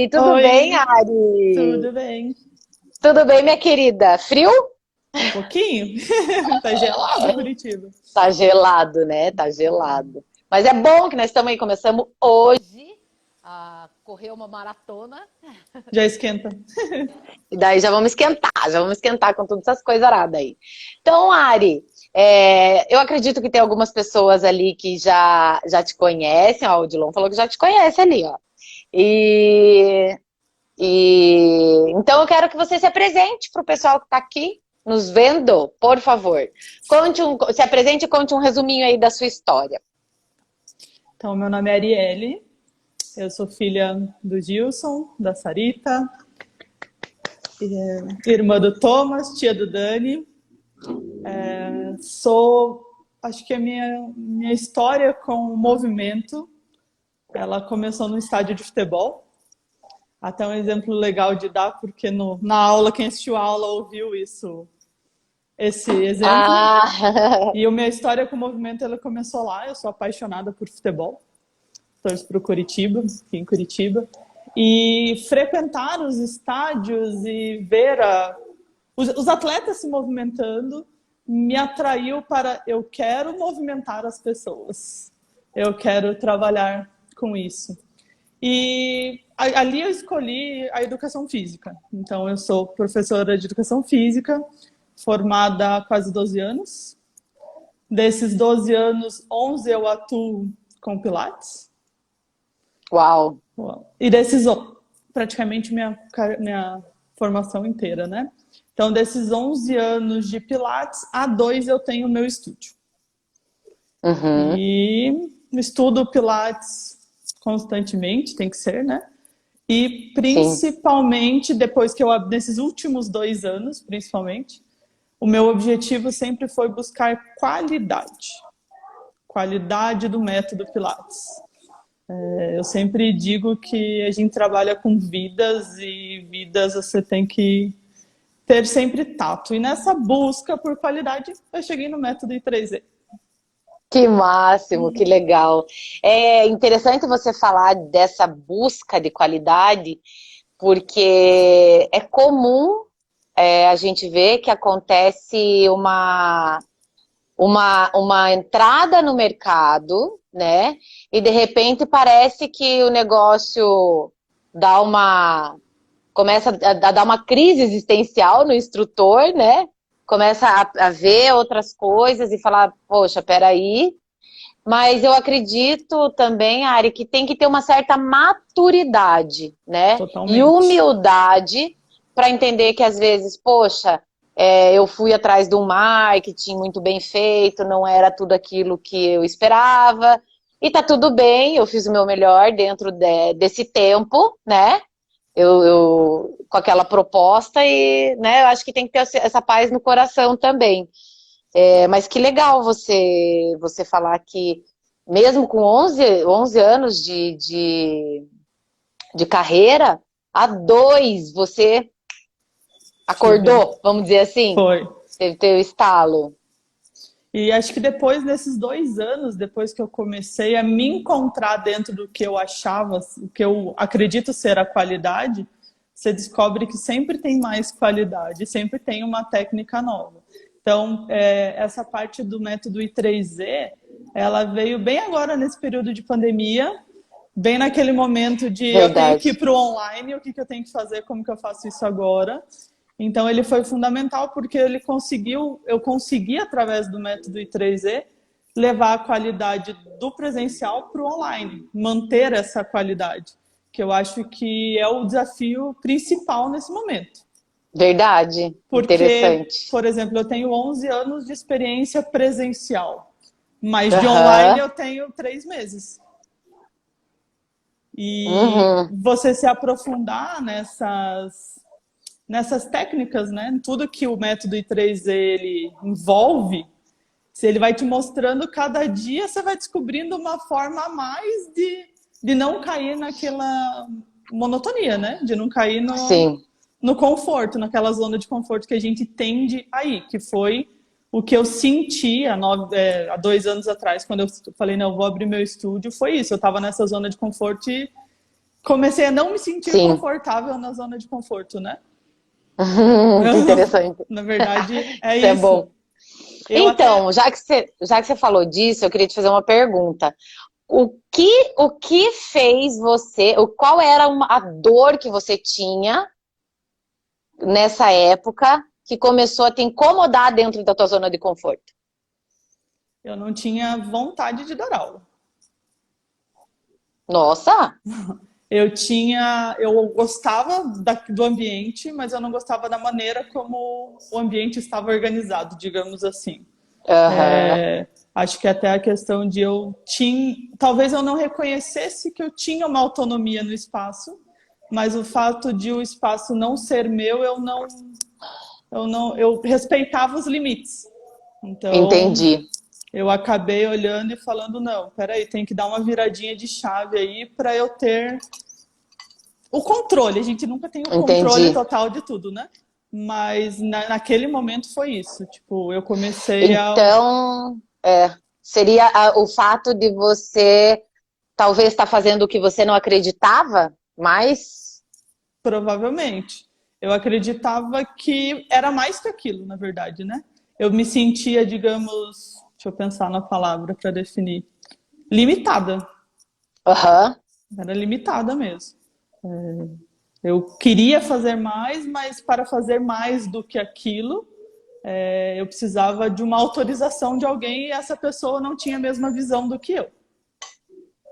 Ari, tudo bem, Oi, Ari? tudo bem? Tudo bem, minha querida? Frio? Um pouquinho? Tá gelado, Curitiba. Tá gelado, né? Tá gelado. Mas é bom que nós estamos aí, começamos hoje a correr uma maratona. Já esquenta. E daí já vamos esquentar com todas essas coisas aradas aí. Então, Ari, eu acredito que tem algumas pessoas ali que já te conhecem, ó, o Dilon falou que já te conhece ali, ó. E então eu quero que você se apresente para o pessoal que está aqui nos vendo, por favor. Se apresente e conte um resuminho aí da sua história. Então, meu nome é Arielle, eu sou filha do Gilson, da Sarita, irmã do Thomas, tia do Dani. Acho que a minha história com o movimento, ela começou no estádio de futebol. Até um exemplo legal de dar, porque na aula, quem assistiu a aula ouviu esse exemplo. Ah, E a minha história com o movimento, ela começou lá. Eu sou apaixonada por futebol. Torço para o Curitiba, aqui em Curitiba. E frequentar os estádios e ver os atletas se movimentando me atraiu para eu quero movimentar as pessoas. Eu quero trabalhar com isso. E ali eu escolhi a educação física. Então, eu sou professora de educação física, formada há quase 12 anos. Desses 12 anos, 11 eu atuo com Pilates. uau! E desses, praticamente minha formação inteira, né? Então, desses 11 anos de Pilates, há 2 eu tenho o meu estúdio. Uhum, E estudo Pilates constantemente, tem que ser, né? E sim. principalmente depois nesses últimos 2 anos, principalmente, o meu objetivo sempre foi buscar qualidade do método Pilates. Eu sempre digo que a gente trabalha com vidas e vidas você tem que ter sempre tato. E nessa busca por qualidade, eu cheguei no método I3E. Que máximo, que legal. É interessante você falar dessa busca de qualidade, porque é comum a gente ver que acontece uma entrada no mercado, né? E de repente parece que o negócio dá começa a dar uma crise existencial no instrutor, né? Começa a ver outras coisas e falar, poxa, peraí. Mas eu acredito também, Ari, que tem que ter uma certa maturidade, né? E Totalmente. humildade para entender que às vezes, poxa, eu fui atrás de um marketing muito bem feito, não era tudo aquilo que eu esperava. E tá tudo bem, eu fiz o meu melhor dentro desse tempo, né? Com aquela proposta e, né, eu acho que tem que ter essa paz no coração também. Mas que legal você falar que, mesmo com 11 anos de carreira, há 2 você Tive. acordou, vamos dizer assim, Foi. teve teu estalo. E acho que depois desses 2 anos, depois que eu comecei a me encontrar dentro do que eu achava, o que eu acredito ser a qualidade, você descobre que sempre tem mais qualidade, sempre tem uma técnica nova. Então, essa parte do método I3E, ela veio bem agora nesse período de pandemia, bem naquele momento de eu tenho que ir Verdade. para o online, o que eu tenho que fazer, como que eu faço isso agora. Então, ele foi fundamental porque eu consegui, através do método I3E, levar a qualidade do presencial para o online, manter essa qualidade, que eu acho que é o desafio principal nesse momento. Verdade. Porque, Interessante. por exemplo, eu tenho 11 anos de experiência presencial, mas de online Aham. eu tenho 3 meses. E Uhum. você se aprofundar nessas técnicas, né? Tudo que o método I3 ele envolve, se ele vai te mostrando cada dia, você vai descobrindo uma forma a mais de não cair naquela monotonia, né? De não cair Sim. no conforto, naquela zona de conforto que a gente tende a ir, que foi o que eu senti há 2 anos atrás, quando eu falei, não, eu vou abrir meu estúdio, foi isso. Eu estava nessa zona de conforto e comecei a não me sentir Sim. confortável na zona de conforto, né? Que interessante. Na verdade, é Isso é isso. bom. Eu até Então, já que você falou disso, eu queria te fazer uma pergunta. O que fez você, qual era a dor que você tinha nessa época que começou a te incomodar dentro da tua zona de conforto? eu não tinha vontade de dar aula. Nossa! Eu gostava do ambiente, mas eu não gostava da maneira como o ambiente estava organizado, digamos assim. Aham. Acho que até a questão de talvez eu não reconhecesse que eu tinha uma autonomia no espaço, mas o fato de o espaço não ser meu, eu respeitava os limites. Então, Entendi, eu acabei olhando e falando, não, peraí, tem que dar uma viradinha de chave aí para eu ter o controle. A gente nunca tem o controle entendi. total de tudo, né? Mas naquele momento foi isso. Tipo, eu comecei a. Então, seria o fato de você talvez estar fazendo o que você não acreditava, mas Provavelmente. Eu acreditava que era mais que aquilo, na verdade, né? Eu me sentia, digamos, deixa eu pensar na palavra para definir, limitada. aham, Era limitada mesmo. Eu queria fazer mais, mas para fazer mais do que aquilo, eu precisava de uma autorização de alguém e essa pessoa não tinha a mesma visão do que eu.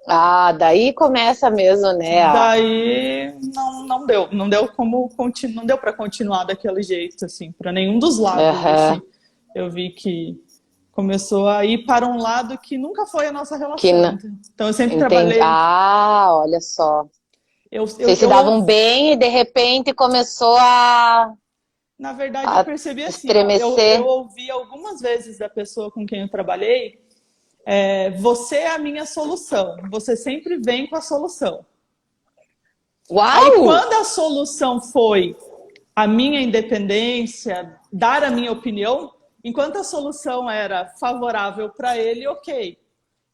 Ah, daí começa mesmo, né? Daí não deu como não deu para continuar daquele jeito assim, para nenhum dos lados assim. Aham, Eu vi que começou a ir para um lado que nunca foi a nossa que relação. Então eu sempre entende. trabalhei, Ah, olha só. eu, eu, Vocês se eu davam bem e de repente começou na verdade eu a percebi assim, ó, eu estremecer. ouvi algumas vezes da pessoa com quem eu trabalhei, você é a minha solução, você sempre vem com a solução. Aí, Uau! quando a solução foi a minha independência, dar a minha opinião, enquanto a solução era favorável para ele, ok.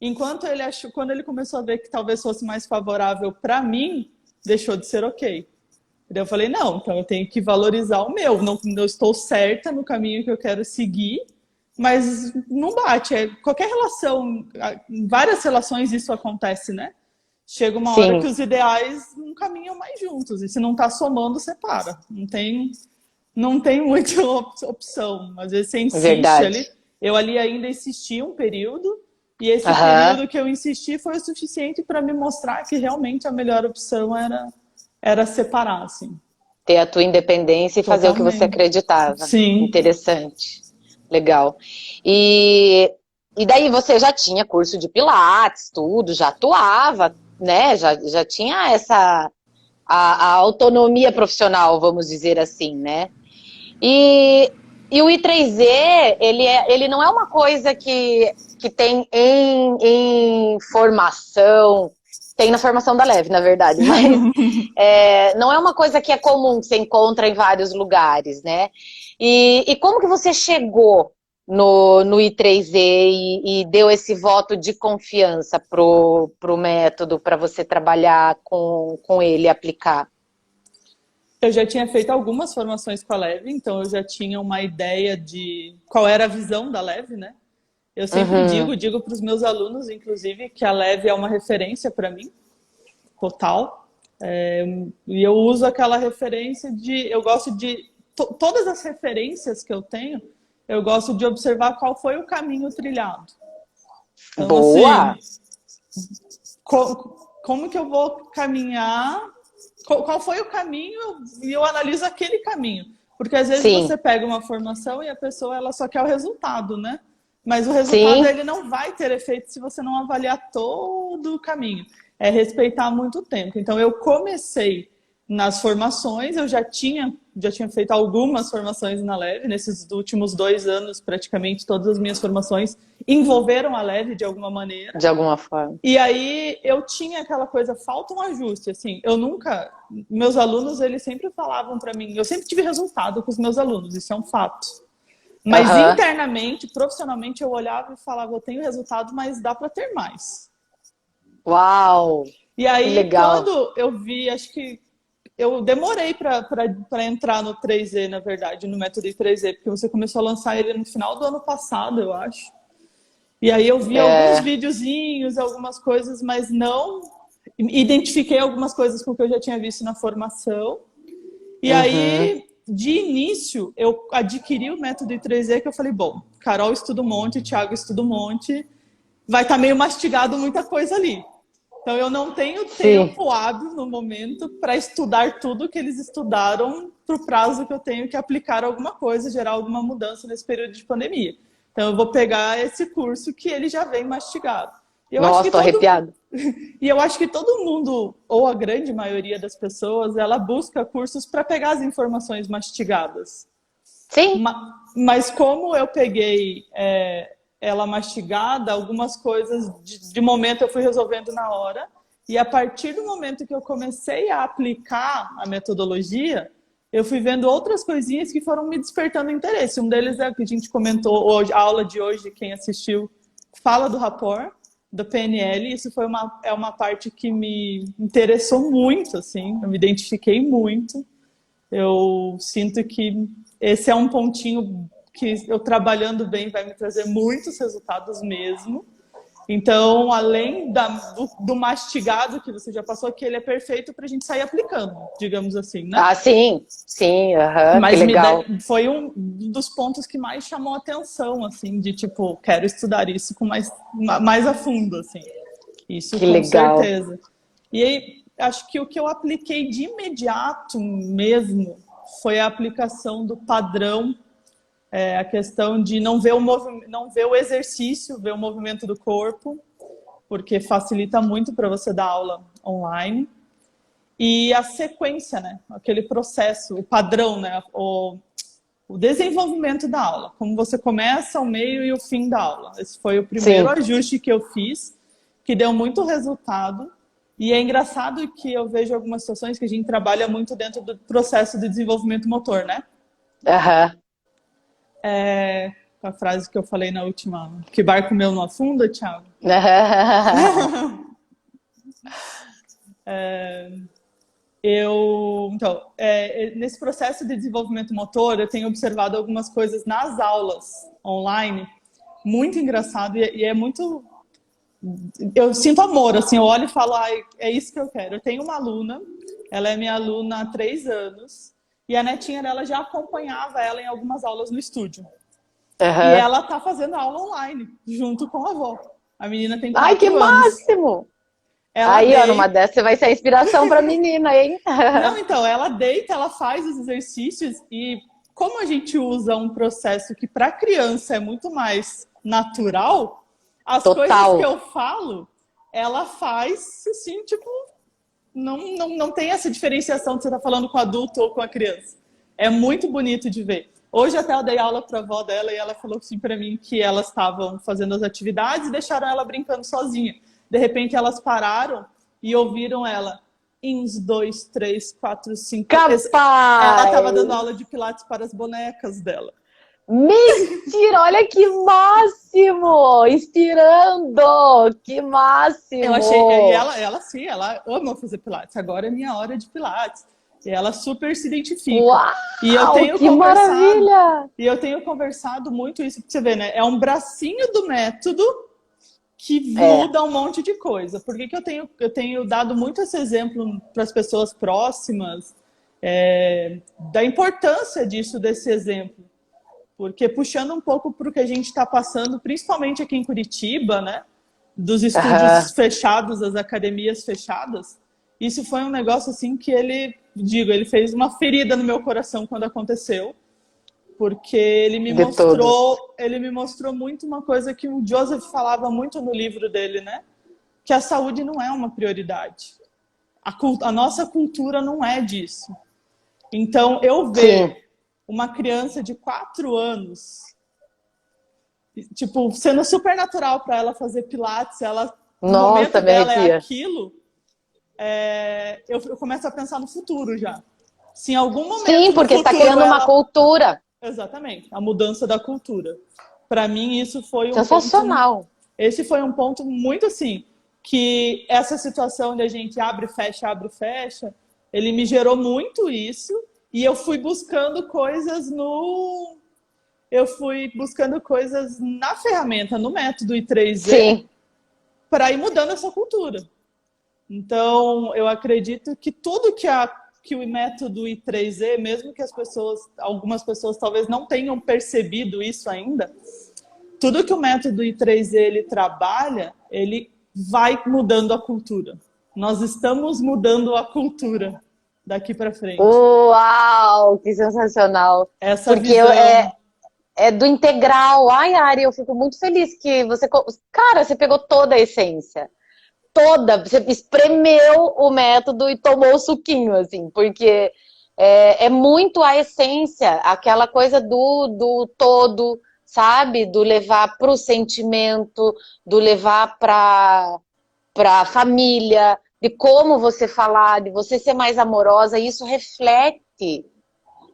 Enquanto ele achou, quando ele começou a ver que talvez fosse mais favorável para mim, deixou de ser ok. E daí eu falei, não, então eu tenho que valorizar o meu. Não, eu estou certa no caminho que eu quero seguir, mas não bate. Qualquer relação, em várias relações isso acontece, né? Chega uma hora que Sim, os ideais não caminham mais juntos. E se não está somando, separa. Não tem muita opção. Às vezes você insiste verdade. ali. Eu ali ainda insisti um período, e esse Aham. período que eu insisti foi o suficiente para me mostrar que realmente a melhor opção era separar, assim. Ter a tua independência e fazer o que você Totalmente. acreditava. Sim. Interessante. Legal. E, e daí você já tinha curso de Pilates, tudo, já atuava, né? Já tinha a autonomia profissional, vamos dizer assim, né? E, e o I3Z, ele não é uma coisa que tem em formação, tem na formação da Leve, na verdade, mas não é uma coisa que é comum, que você encontra em vários lugares, né? E como que você chegou no I3Z e deu esse voto de confiança pro método, para você trabalhar com ele e aplicar? Eu já tinha feito algumas formações com a Leve, então eu já tinha uma ideia de qual era a visão da Leve, né? Eu sempre Uhum. digo para os meus alunos, inclusive, que a Leve é uma referência para mim, total. E eu uso aquela referência eu gosto de, todas as referências que eu tenho, eu gosto de observar qual foi o caminho trilhado. Então, assim, Boa! como que eu vou caminhar, qual foi o caminho e eu analiso aquele caminho. Porque às vezes Sim, você pega uma formação e a pessoa ela só quer o resultado, né? Mas o resultado sim. ele não vai ter efeito se você não avaliar todo o caminho. É respeitar muito tempo. Então eu comecei nas formações, eu já tinha feito algumas formações na Leve, nesses últimos 2 anos, praticamente todas as minhas formações envolveram a Leve de alguma maneira. De alguma forma. E aí eu tinha aquela coisa, falta um ajuste, assim, eu nunca, meus alunos, eles sempre falavam para mim, eu sempre tive resultado com os meus alunos, isso é um fato. Mas Aham. internamente, profissionalmente, eu olhava e falava, eu tenho resultado, mas dá para ter mais. Uau! E Que aí, legal. quando eu vi, acho que eu demorei para entrar no 3E, na verdade, no método 3E, porque você começou a lançar ele no final do ano passado, eu acho. E aí eu vi alguns É, videozinhos, algumas coisas, mas não identifiquei algumas coisas com o que eu já tinha visto na formação. E uhum. aí, de início, eu adquiri o método 3E, que eu falei, bom, Carol estuda um monte, Thiago estuda um monte, vai estar meio mastigado muita coisa ali. Então, eu não tenho Sim. tempo hábil no momento para estudar tudo que eles estudaram para o prazo que eu tenho que aplicar alguma coisa, gerar alguma mudança nesse período de pandemia. Então, eu vou pegar esse curso que ele já vem mastigado. E eu acho que Nossa, tô todo, arrepiada. e eu acho que todo mundo, ou a grande maioria das pessoas, ela busca cursos para pegar as informações mastigadas. Sim. Mas como eu peguei ela mastigada, algumas coisas de momento eu fui resolvendo na hora. E a partir do momento que eu comecei a aplicar a metodologia, eu fui vendo outras coisinhas que foram me despertando interesse. Um deles é o que a gente comentou hoje, a aula de hoje, quem assistiu, fala do rapport, do PNL. Isso foi uma parte que me interessou muito, assim, eu me identifiquei muito. Eu sinto que esse é um pontinho que eu trabalhando bem vai me trazer muitos resultados mesmo. Então, além do mastigado que você já passou, que ele é perfeito para a gente sair aplicando, digamos assim, né? Ah, sim. Sim, aham, que Mas legal. foi um dos pontos que mais chamou a atenção, assim, de tipo, quero estudar isso com mais a fundo, assim. Isso Que com legal. certeza. E aí, acho que o que eu apliquei de imediato mesmo foi a aplicação do padrão, a questão de não ver o exercício, ver o movimento do corpo, porque facilita muito para você dar aula online. E a sequência, né? Aquele processo, o padrão, né? O desenvolvimento da aula, como você começa, o meio e o fim da aula. Esse foi o primeiro Sim. ajuste que eu fiz, que deu muito resultado. E é engraçado que eu vejo algumas situações que a gente trabalha muito dentro do processo de desenvolvimento motor, né? Aham. A frase que eu falei na última, que barco meu não afunda, Thiago. Então, nesse processo de desenvolvimento motor, eu tenho observado algumas coisas nas aulas online, muito engraçado e é muito. Eu sinto amor, assim, eu olho e falo, ai, é isso que eu quero. Eu tenho uma aluna, ela é minha aluna há 3 anos, e a netinha dela já acompanhava ela em algumas aulas no estúdio. E Aham. ela tá fazendo aula online, junto com a avó. A menina tem Ai, que 4 anos. máximo! Ela Aí, ó, numa deita. dessas você vai ser a inspiração pra menina, hein? Não, então, ela deita, ela faz os exercícios e como a gente usa um processo que para criança é muito mais natural, as coisas que Total. eu falo, ela faz assim, tipo, não tem essa diferenciação de você estar falando com o adulto ou com a criança. É muito bonito de ver. Hoje até eu dei aula para a avó dela e ela falou assim para mim que elas estavam fazendo as atividades e deixaram ela brincando sozinha. De repente elas pararam e ouviram ela. 1, 2, 3, 4, 5. Ela estava dando Capaz! aula de pilates para as bonecas dela. Mentira! Olha que máximo! Inspirando! Que Eu achei. E máximo! sim, ela ama fazer pilates. Agora é minha hora de pilates. E ela super se identifica. E eu Uau! tenho Que conversado. maravilha! E eu tenho conversado muito isso, pra você ver, né? É um bracinho do método que É. muda um monte de coisa. Por que eu tenho dado muito esse exemplo para as pessoas próximas, da importância disso, desse exemplo? Porque puxando um pouco para o que a gente está passando, principalmente aqui em Curitiba, né? Dos estúdios Aham. fechados, das academias fechadas, isso foi um negócio assim que ele fez uma ferida no meu coração quando aconteceu, porque De todos. ele me mostrou muito uma coisa que o Joseph falava muito no livro dele, né? Que a saúde não é uma prioridade. A nossa cultura não é disso. Então, eu Sim. ver uma criança de 4 anos, tipo, sendo super natural para ela fazer pilates, o Nossa, momento me dela é arrepia. aquilo, eu começo a pensar no futuro já. Se em algum Sim, momento no porque está futuro criando uma ela... cultura. Exatamente, a mudança da cultura. Para mim, isso foi um ponto... Sensacional. Esse foi um ponto muito assim... que essa situação de a gente abre e fecha, ele me gerou muito isso, e eu fui buscando coisas na ferramenta, no método I3E, para ir mudando essa cultura. Então, eu acredito que tudo que o método I3E, mesmo que algumas pessoas talvez não tenham percebido isso ainda, tudo que o método I3E ele trabalha, ele vai mudando a cultura. Nós estamos mudando a cultura daqui para frente. Uau, que sensacional! Essa Porque visão... é do integral. Ai, Ari, eu fico muito feliz que você... Cara, você pegou toda a essência. Toda. Você espremeu o método e tomou o suquinho, assim. Porque é muito a essência, aquela coisa do todo, sabe? Do levar para o sentimento, do levar para a família, de como você falar, de você ser mais amorosa. Isso reflete.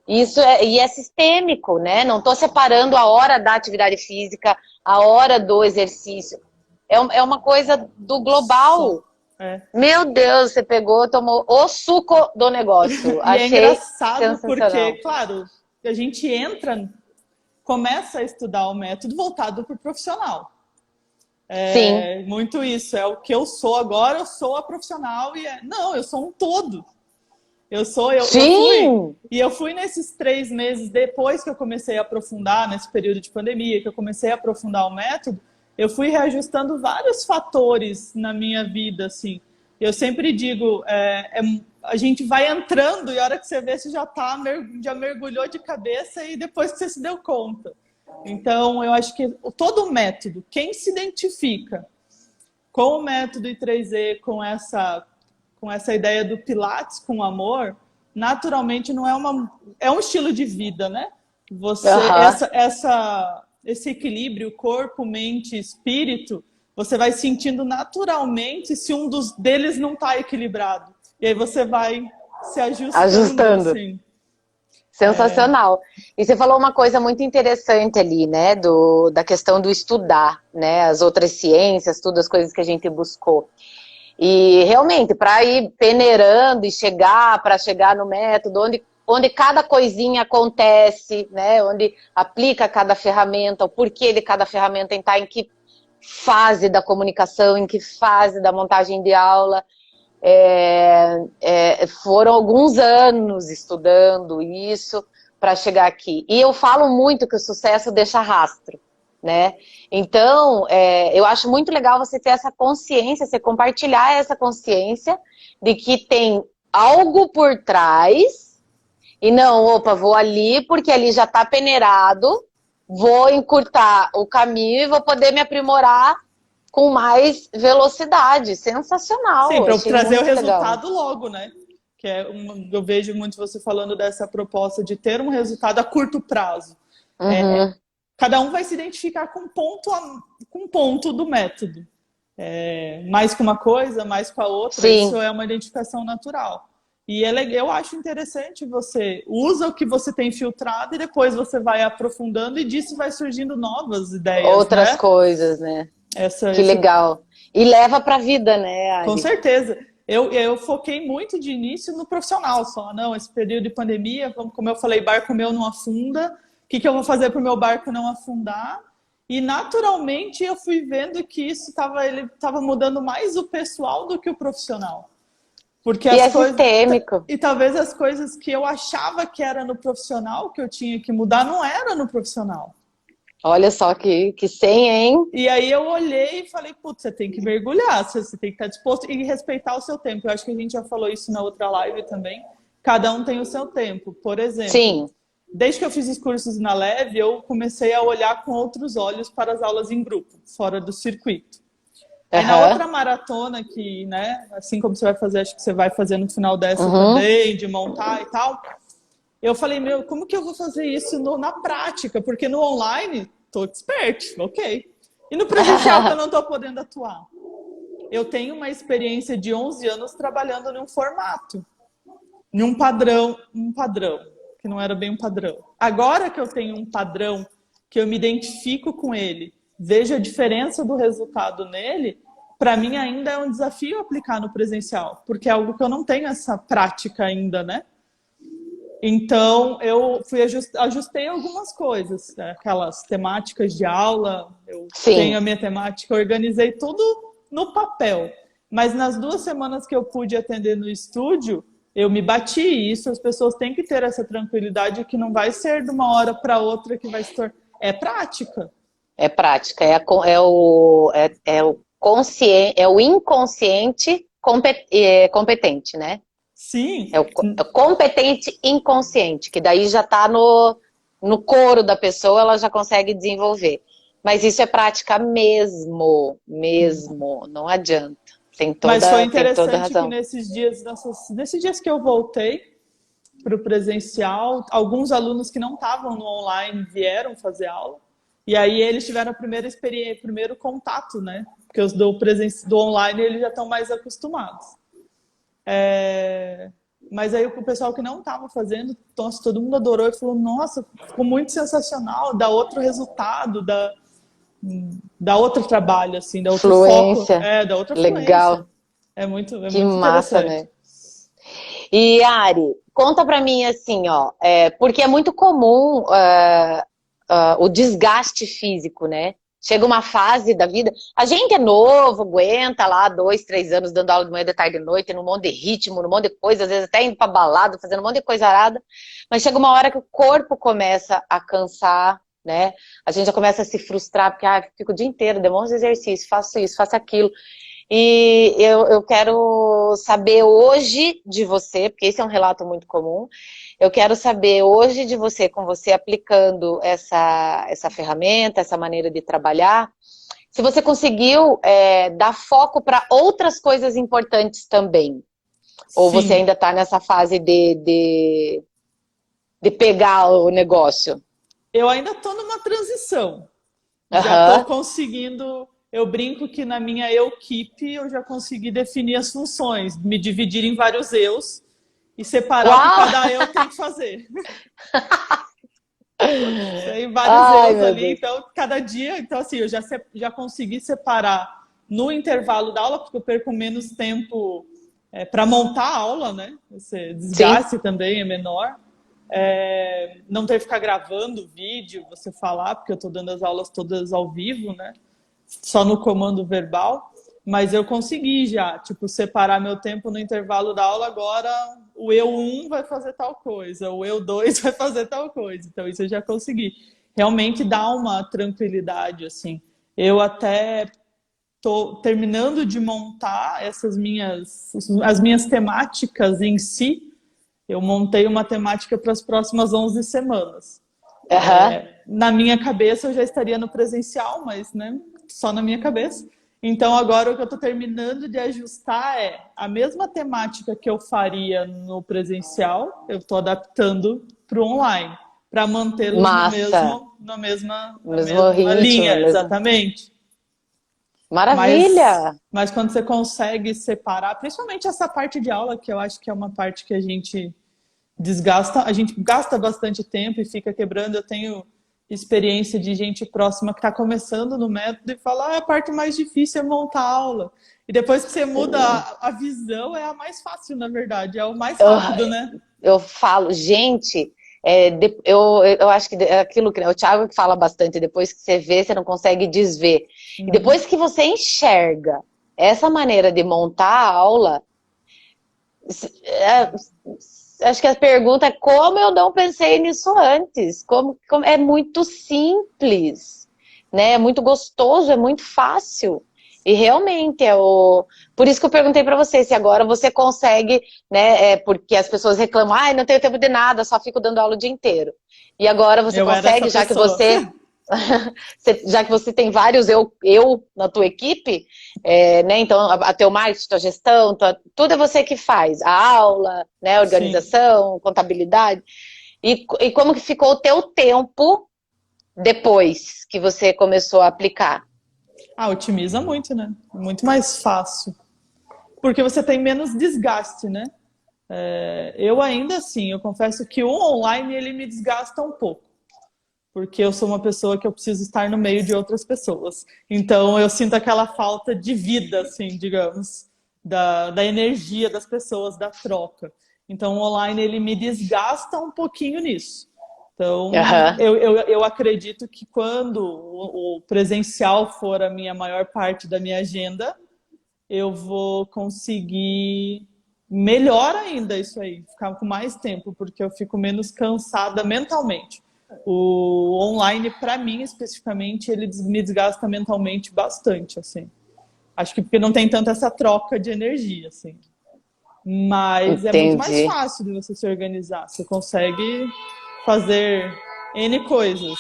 E é sistêmico, né? Não estou separando a hora da atividade física, a hora do exercício. É uma coisa do global. Meu Deus, você pegou, tomou o suco do negócio. E é engraçado porque, claro, a gente começa a estudar o método voltado para o profissional. Sim. Muito isso. É o que eu sou agora, eu sou a profissional não, eu sou um todo. Eu fui nesses 3 meses depois que eu comecei a aprofundar, nesse período de pandemia, que eu comecei a aprofundar o método, eu fui reajustando vários fatores na minha vida, assim. Eu sempre digo, a gente vai entrando e a hora que você vê, você já mergulhou de cabeça e depois que você se deu conta. Então, eu acho que todo o método, quem se identifica com o método I3E, com essa ideia do Pilates com amor, naturalmente não é um estilo de vida, né? Esse equilíbrio corpo, mente, espírito, você vai sentindo naturalmente se um deles não está equilibrado. E aí você vai se ajustando. Assim. Sensacional. E você falou uma coisa muito interessante ali, né? Da questão do estudar, né? As outras ciências, tudo, as coisas que a gente buscou. E realmente, para ir peneirando e para chegar no método, onde cada coisinha acontece, né? Onde aplica cada ferramenta, o porquê de cada ferramenta está em que fase da comunicação, em que fase da montagem de aula. Foram alguns anos estudando isso para chegar aqui. E eu falo muito que o sucesso deixa rastro, né? Então, eu acho muito legal você ter essa consciência, você compartilhar essa consciência de que tem algo por trás e não, opa, vou ali porque ali já está peneirado, vou encurtar o caminho e vou poder me aprimorar com mais velocidade. Sensacional. Sim, para trazer o resultado logo, né? Eu vejo muito você falando dessa proposta de ter um resultado a curto prazo. Uhum. Cada um vai se identificar com um ponto do método. Mais com uma coisa, mais com a outra. Sim. Isso é uma identificação natural. E eu acho interessante, você usa o que você tem filtrado e depois você vai aprofundando e disso vai surgindo novas ideias. Outras coisas, né? Que legal. E leva para a vida, né, Ari? Com certeza. Eu foquei muito de início no profissional só. Não, esse período de pandemia, como eu falei, barco meu não afunda. O que eu vou fazer para o meu barco não afundar? E naturalmente eu fui vendo que isso estava mudando mais o pessoal do que o profissional. Porque sistêmico. E talvez as coisas que eu achava que era no profissional, que eu tinha que mudar, não era no profissional. Olha só que senha, hein? E aí eu olhei e falei, putz, você tem que mergulhar, você tem que estar disposto e respeitar o seu tempo. Eu acho que a gente já falou isso na outra live também. Cada um tem o seu tempo. Por exemplo, sim. Desde que eu fiz os cursos na Leve, eu comecei a olhar com outros olhos para as aulas em grupo, fora do circuito. Aí na outra maratona que, né, assim como você vai fazer, acho que você vai fazer no final dessa também, de montar e tal, eu falei, como que eu vou fazer isso na prática? Porque no online, tô expert, ok. E no presencial que eu não tô podendo atuar? Eu tenho uma experiência de 11 anos trabalhando num formato, num padrão, que não era bem um padrão. Agora que eu tenho um padrão, que eu me identifico com ele, vejo a diferença do resultado nele, para mim ainda é um desafio aplicar no presencial, porque é algo que eu não tenho essa prática ainda, né? Então, eu ajustei algumas coisas, né? Aquelas temáticas de aula, eu tenho Sim. a minha temática, organizei tudo no papel. Mas nas 2 semanas que eu pude atender no estúdio, eu me bati. E isso as pessoas têm que ter essa tranquilidade que não vai ser de uma hora para outra que vai se tornar. É prática. É prática, é o inconsciente competente, né? Sim, É o competente inconsciente, que daí já está no couro da pessoa, ela já consegue desenvolver. Mas isso é prática mesmo, mesmo, não adianta. mas foi Tem toda interessante que razão. nesses dias que eu voltei para o presencial, alguns alunos que não estavam no online vieram fazer aula. E aí eles tiveram a primeira experiência, primeiro contato, né? Porque os do online eles já estão mais acostumados. Mas aí o pessoal que não estava fazendo, nossa, todo mundo adorou e falou, nossa, ficou muito sensacional, dá outro resultado, dá outro trabalho, assim, dá outro foco, Fluência, dá outra fluência. legal, É que muito massa, interessante. né? E Ari, conta pra mim assim, ó, porque é muito comum o desgaste físico, né? Chega uma fase da vida. A gente é novo, aguenta lá 2, 3 anos dando aula de manhã, de tarde e de noite, num monte de ritmo, num monte de coisa, às vezes até indo pra balada, fazendo um monte de coisa arada. Mas chega uma hora que o corpo começa a cansar, né? A gente já começa a se frustrar, porque fico o dia inteiro, demonstra exercício, faço isso, faço aquilo. E eu quero saber hoje de você, porque esse é um relato muito comum, eu quero saber hoje de você, com você aplicando essa ferramenta, essa maneira de trabalhar, se você conseguiu dar foco para outras coisas importantes também. Ou você Sim, ainda está nessa fase de pegar o negócio? eu ainda estou numa transição. Já estou Aham. conseguindo. Eu brinco que na minha equipe eu já consegui definir as funções, me dividir em vários eus e separar o que Uau! cada eu tem que fazer. Tem vários Ai, eus meu ali, Deus. então cada dia, então assim, eu já consegui separar no intervalo da aula, porque eu perco menos tempo para montar a aula, né? Esse Sim, desgaste também é menor. Não ter que ficar gravando vídeo, você falar, porque eu estou dando as aulas todas ao vivo, né? Só no comando verbal, mas eu consegui já, tipo, separar meu tempo no intervalo da aula. Agora o eu um vai fazer tal coisa, o eu 2 vai fazer tal coisa, então isso eu já consegui. Realmente dá uma tranquilidade, assim. Eu até tô terminando de montar as minhas temáticas em si. Eu montei uma temática para as próximas 11 semanas. aham. Na minha cabeça eu já estaria no presencial, mas né, só na minha cabeça. Então agora o que eu estou terminando de ajustar é a mesma temática que eu faria no presencial, eu estou adaptando para o online, para mantê-los Massa. na Mesmo mesma ritmo, linha, mesmo. exatamente. Maravilha! Mas quando você consegue separar, principalmente essa parte de aula, que eu acho que é uma parte que a gente gasta bastante tempo e fica quebrando. Eu tenho experiência de gente próxima que está começando no método e fala, a parte mais difícil é montar a aula. E depois que você muda Sim. a visão, é a mais fácil, na verdade, é o mais Eu, rápido, né? eu falo, gente, eu acho que é aquilo que o Thiago que fala bastante, depois que você vê, você não consegue desver. E Uhum. depois que você enxerga essa maneira de montar a aula, é, acho que a pergunta é como eu não pensei nisso antes? É muito simples, né? É muito gostoso, é muito fácil. E realmente por isso que eu perguntei para você se agora você consegue, né? Porque as pessoas reclamam, ai, não tenho tempo de nada, só fico dando aula o dia inteiro. E agora você Eu era essa consegue, pessoa. já que você tem vários na tua equipe, né? Então, a teu marketing, tua gestão, tudo é você que faz. A aula, né? A Sim. organização, contabilidade. E como que ficou o teu tempo depois que você começou a aplicar? Ah, otimiza muito, né? Muito mais fácil. Porque você tem menos desgaste, né? Eu ainda assim, eu confesso que o online ele me desgasta um pouco. porque eu sou uma pessoa que eu preciso estar no meio de outras pessoas. Então eu sinto aquela falta de vida, assim, digamos, da energia das pessoas, da troca. Então o online ele me desgasta um pouquinho nisso. Então Aham. eu acredito que quando o presencial for a minha maior parte da minha agenda, eu vou conseguir melhor ainda isso aí, ficar com mais tempo, porque eu fico menos cansada mentalmente. O online, para mim, especificamente, ele me desgasta mentalmente bastante, assim. Acho que porque não tem tanta essa troca de energia, assim. Mas é muito mais Entendi. fácil de você se organizar. Você consegue fazer N coisas.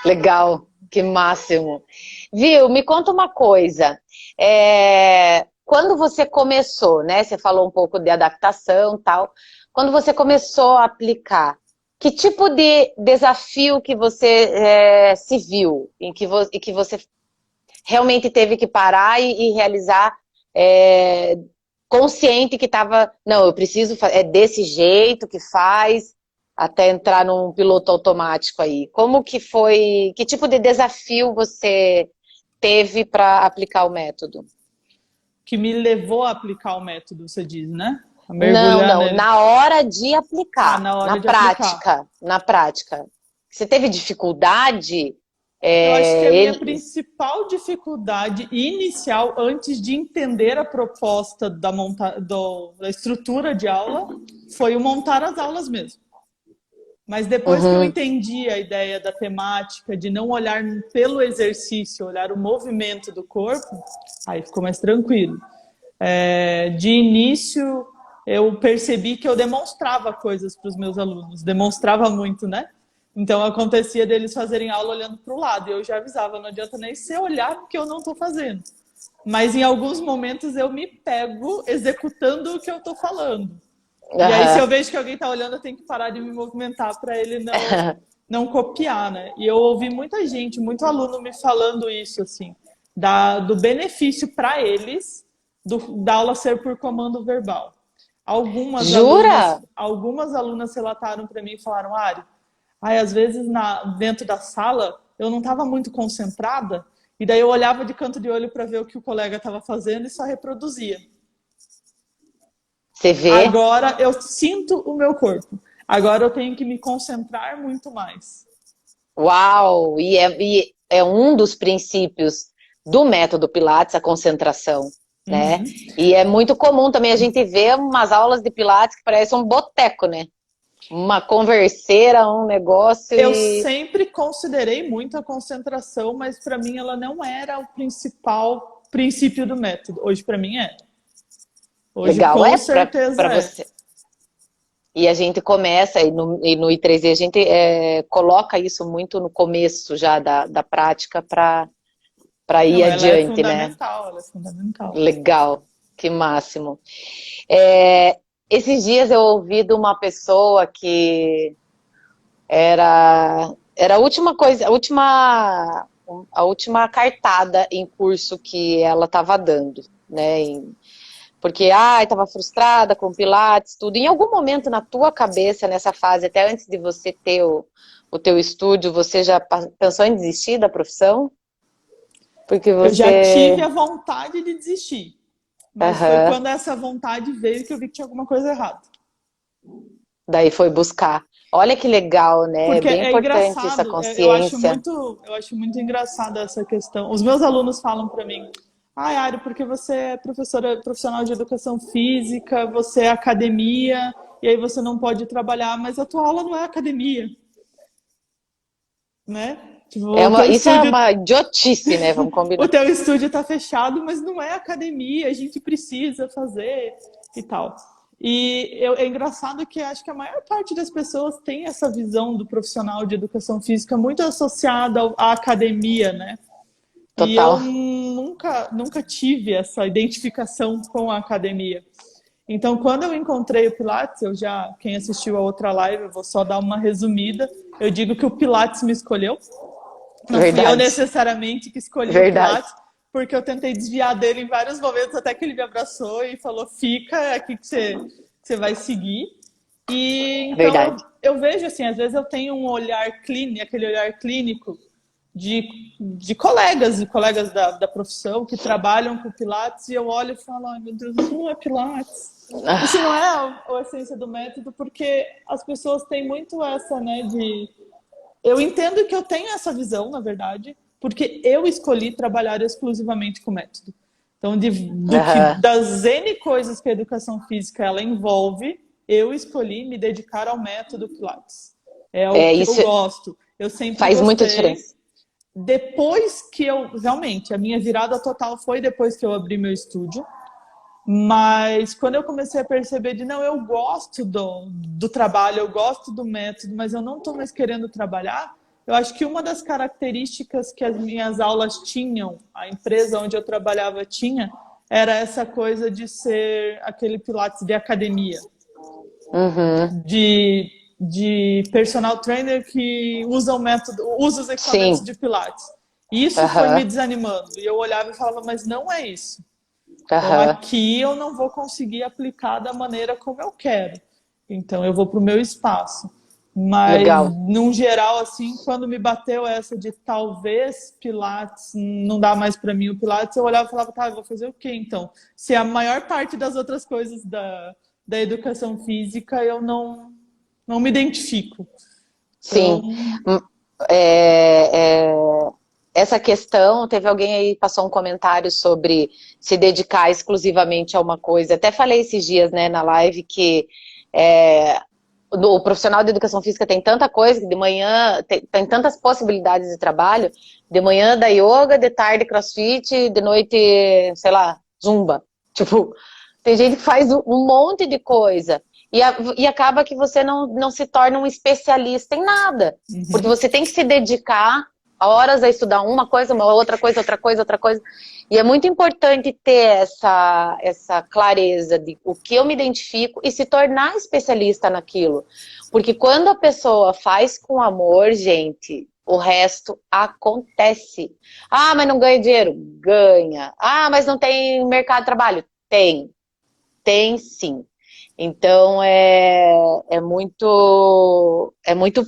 Legal, que máximo. Viu, me conta uma coisa. Quando você começou, né? Você falou um pouco de adaptação e tal. Quando você começou a aplicar, que tipo de desafio que você se viu, em que você realmente teve que parar e realizar consciente que estava, não, eu preciso, é desse jeito que faz, até entrar num piloto automático aí. Como que foi, que tipo de desafio você teve para aplicar o método? Que me levou a aplicar o método, você diz, né? A Não, mergulhar não, nele. na hora de Ah, aplicar, na na hora de aplicar. prática, na prática. Você teve dificuldade? Eu acho que a minha Ele... principal dificuldade inicial, antes de entender a proposta da estrutura de aula, foi o montar as aulas mesmo. Mas depois que eu Uhum. entendi a ideia da temática, de não olhar pelo exercício, olhar o movimento do corpo, aí ficou mais tranquilo. De início, eu percebi que eu demonstrava coisas para os meus alunos, demonstrava muito, né? Então acontecia deles fazerem aula olhando para o lado, e eu já avisava, não adianta nem você olhar porque eu não estou fazendo. Mas em alguns momentos eu me pego executando o que eu estou falando. E aí, se eu Aham. vejo que alguém está olhando, eu tenho que parar de me movimentar para ele não copiar, né? E eu ouvi muita gente, muito aluno me falando isso, assim, do benefício para eles da aula ser por comando verbal. Jura? Algumas alunas relataram para mim e falaram, Ari, às vezes dentro da sala eu não estava muito concentrada, e daí eu olhava de canto de olho para ver o que o colega estava fazendo e só reproduzia. Você vê? Agora eu sinto o meu corpo. Agora eu tenho que me concentrar muito mais. Uau! E é um dos princípios do método Pilates, a concentração, né? Uhum. E é muito comum também a gente ver umas aulas de Pilates que parecem um boteco, né? Uma converseira, um negócio Eu e... sempre considerei muito a concentração, mas para mim ela não era o principal princípio do método. Hoje para mim é. Hoje Legal, com para certeza é. você. E a gente começa, e no I3E a gente coloca isso muito no começo já da prática para ir Não, adiante, né? ela é fundamental. Legal, que máximo. Esses dias eu ouvi de uma pessoa que era a última coisa, a última cartada em curso que ela estava dando, né? Porque, estava frustrada com Pilates, tudo. Em algum momento na tua cabeça, nessa fase, até antes de você ter o teu estúdio, você já pensou em desistir da profissão? Porque Eu já você... tive a vontade de desistir, mas foi Aham. quando essa vontade veio que eu vi que tinha alguma coisa errada. Daí foi buscar. Olha que legal, né? É Porque bem é importante essa engraçado, consciência. eu acho muito engraçado essa questão. Os meus alunos falam para mim, Ari, porque você é profissional de educação física, você é academia, e aí você não pode trabalhar, mas a tua aula não é academia, né? Tipo, Isso é uma idiotice, né? Vamos o combinar. teu estúdio está fechado, mas não é academia, a gente precisa fazer e tal. É engraçado que acho que a maior parte das pessoas tem essa visão do profissional de educação física muito associada à academia, né? E eu Total. nunca tive essa identificação com a academia. Então, quando eu encontrei o Pilates, quem assistiu a outra live, eu vou só dar uma resumida. Eu digo que o Pilates me escolheu. Não fui eu Verdade. necessariamente que escolhi o Verdade. Pilates, porque eu tentei desviar dele em vários momentos, até que ele me abraçou e falou, fica, é aqui que você vai seguir. E então Verdade. eu vejo assim, às vezes eu tenho um olhar clínico, aquele olhar clínico de colegas da profissão que trabalham com Pilates, e eu olho e falo, ai meu Deus, isso não é Pilates. Isso não é a essência do método, porque as pessoas têm muito essa, né, de... Eu entendo que eu tenho essa visão, na verdade, porque eu escolhi trabalhar exclusivamente com método. Então, das N coisas que a educação física ela envolve, eu escolhi me dedicar ao método Pilates. É o que eu gosto. Eu sempre faz gostei. muita diferença. Depois que realmente, a minha virada total foi depois que eu abri meu estúdio. Mas quando eu comecei a perceber não, eu gosto do trabalho, eu gosto do método, mas eu não estou mais querendo trabalhar, eu acho que uma das características que as minhas aulas tinham, a empresa onde eu trabalhava tinha, era essa coisa de ser aquele Pilates de academia. Uhum. De personal trainer que usa o método, usa os equipamentos Sim. de Pilates. Isso foi me desanimando. E eu olhava e falava, mas não é isso. Então aqui eu não vou conseguir aplicar da maneira como eu quero. Então eu vou para o meu espaço. Mas, legal, num geral, assim, quando me bateu essa de talvez Pilates não dá mais para mim o Pilates, eu olhava e falava, tá, eu vou fazer o quê então? Se a maior parte das outras coisas da educação física eu não me identifico. Sim. Então... Essa questão, teve alguém aí que passou um comentário sobre se dedicar exclusivamente a uma coisa. Até falei esses dias, né, na live que o profissional de educação física tem tanta coisa, que de manhã tem tantas possibilidades de trabalho, de manhã da yoga, de tarde crossfit, de noite, sei lá, zumba. Tipo, tem gente que faz um monte de coisa. E acaba que você não se torna um especialista em nada. Porque você tem que se dedicar horas a estudar uma coisa, uma outra coisa, outra coisa, outra coisa. E é muito importante ter essa clareza de o que eu me identifico e se tornar especialista naquilo. Porque quando a pessoa faz com amor, gente, o resto acontece. Ah, mas não ganha dinheiro? Ganha. Ah, mas não tem mercado de trabalho? Tem. Tem sim. Então é muito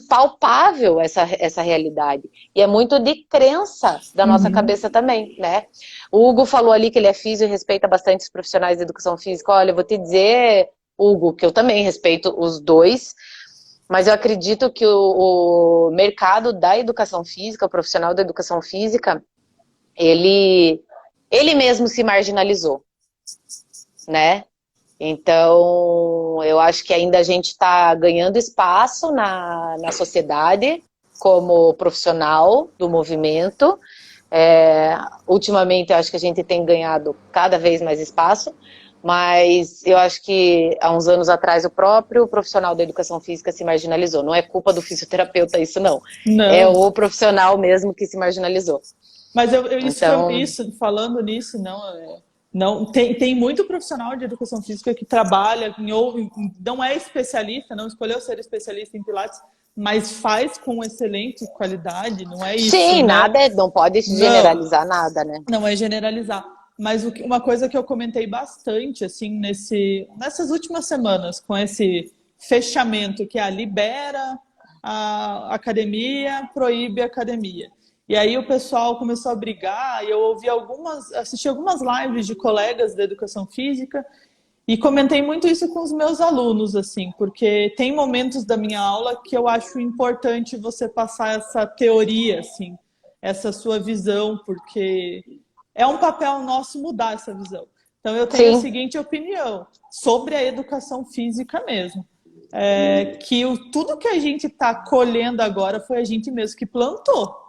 palpável essa realidade. E é muito de crença da nossa cabeça também, né? O Hugo falou ali que ele é físio e respeita bastante os profissionais de educação física. Olha, eu vou te dizer, Hugo, que eu também respeito os dois, mas eu acredito que o mercado da educação física, o profissional da educação física, ele mesmo se marginalizou, né? Então, eu acho que ainda a gente está ganhando espaço na sociedade como profissional do movimento. Ultimamente, eu acho que a gente tem ganhado cada vez mais espaço, mas eu acho que há uns anos atrás o próprio profissional da educação física se marginalizou. Não é culpa do fisioterapeuta isso, não. É o profissional mesmo que se marginalizou. Mas falando nisso, não, tem muito profissional de educação física que trabalha, não é especialista, não escolheu ser especialista em Pilates, mas faz com excelente qualidade, não é isso? Sim, né? Nada, não pode generalizar nada, né? Não é generalizar. Mas uma coisa que eu comentei bastante, assim, nessas últimas semanas, com esse fechamento que libera a academia, proíbe a academia. E aí o pessoal começou a brigar, e eu assisti algumas lives de colegas da educação física e comentei muito isso com os meus alunos, assim, porque tem momentos da minha aula que eu acho importante você passar essa teoria, assim, essa sua visão, porque é um papel nosso mudar essa visão. Então eu tenho a seguinte opinião sobre a educação física mesmo. Que tudo que a gente está colhendo agora foi a gente mesmo que plantou.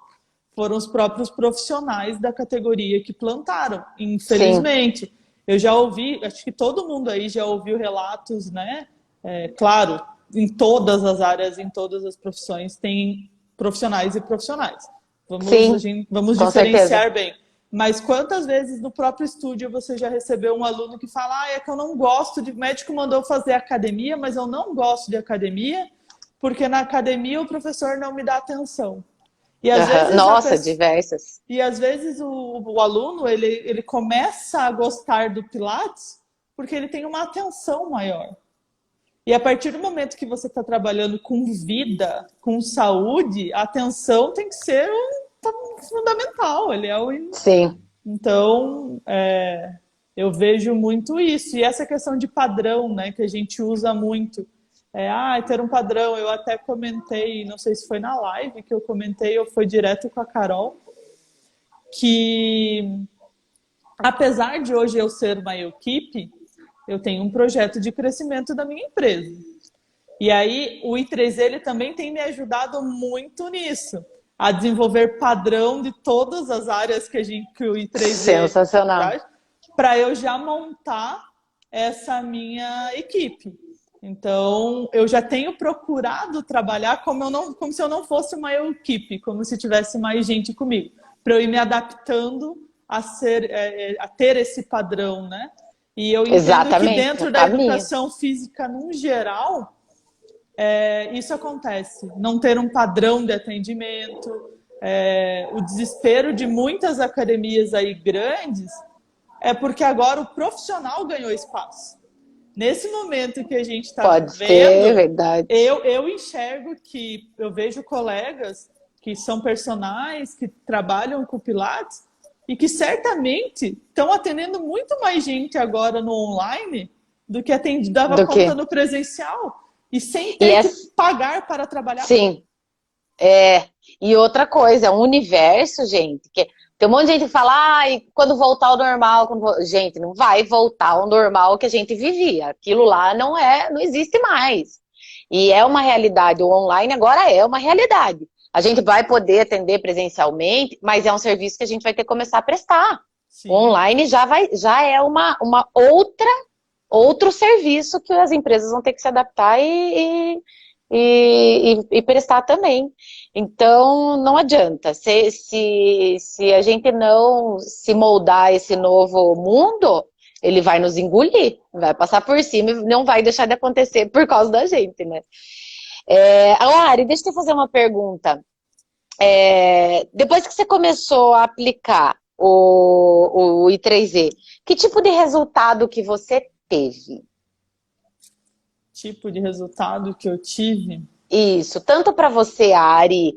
Foram os próprios profissionais da categoria que plantaram, infelizmente. Sim. Eu já ouvi, acho que todo mundo aí já ouviu relatos, né? Claro, em todas as áreas, em todas as profissões, tem profissionais e profissionais. Vamos diferenciar certeza. Bem. Mas quantas vezes no próprio estúdio você já recebeu um aluno que fala, é que eu não gosto de... O médico mandou fazer academia, mas eu não gosto de academia, porque na academia o professor não me dá atenção. E às vezes diversas. E às vezes o aluno ele começa a gostar do Pilates porque ele tem uma atenção maior. E a partir do momento que você está trabalhando com vida, com saúde, a atenção tem que ser fundamental. Ele é o... Sim. Então, eu vejo muito isso. E essa questão de padrão, né, que a gente usa muito. Ter um padrão. Eu até comentei, não sei se foi na live que eu comentei, ou foi direto com a Carol, que apesar de hoje eu ser uma equipe, eu tenho um projeto de crescimento da minha empresa. E aí o I3E ele também tem me ajudado muito nisso, a desenvolver padrão de todas as áreas que o I3E sensacional, traz, para eu já montar essa minha equipe. Então, eu já tenho procurado trabalhar como se eu não fosse uma equipe, como se tivesse mais gente comigo, para eu ir me adaptando a ter esse padrão, né? E eu entendo exatamente, que dentro da educação física, no geral, isso acontece. Não ter um padrão de atendimento, o desespero de muitas academias aí grandes é porque agora o profissional ganhou espaço. Nesse momento que a gente está vendo, ser, verdade. Eu enxergo que eu vejo colegas que são personagens, que trabalham com Pilates e que certamente estão atendendo muito mais gente agora no online do que dava conta no presencial e sem ter que pagar para trabalhar. Sim. E outra coisa, um universo, gente, que tem um monte de gente que fala, quando voltar ao normal, gente, não vai voltar ao normal que a gente vivia. Aquilo lá não existe mais. E é uma realidade. O online agora é uma realidade. A gente vai poder atender presencialmente, mas é um serviço que a gente vai ter que começar a prestar. Sim. O online já é outro serviço que as empresas vão ter que se adaptar e prestar também. Então, não adianta. Se a gente não se moldar esse novo mundo, ele vai nos engolir, vai passar por cima e não vai deixar de acontecer por causa da gente, né? Ari, deixa eu te fazer uma pergunta. Depois que você começou a aplicar o I3E, que tipo de resultado que você teve? Tipo de resultado que eu tive? Isso, tanto para você, Ari,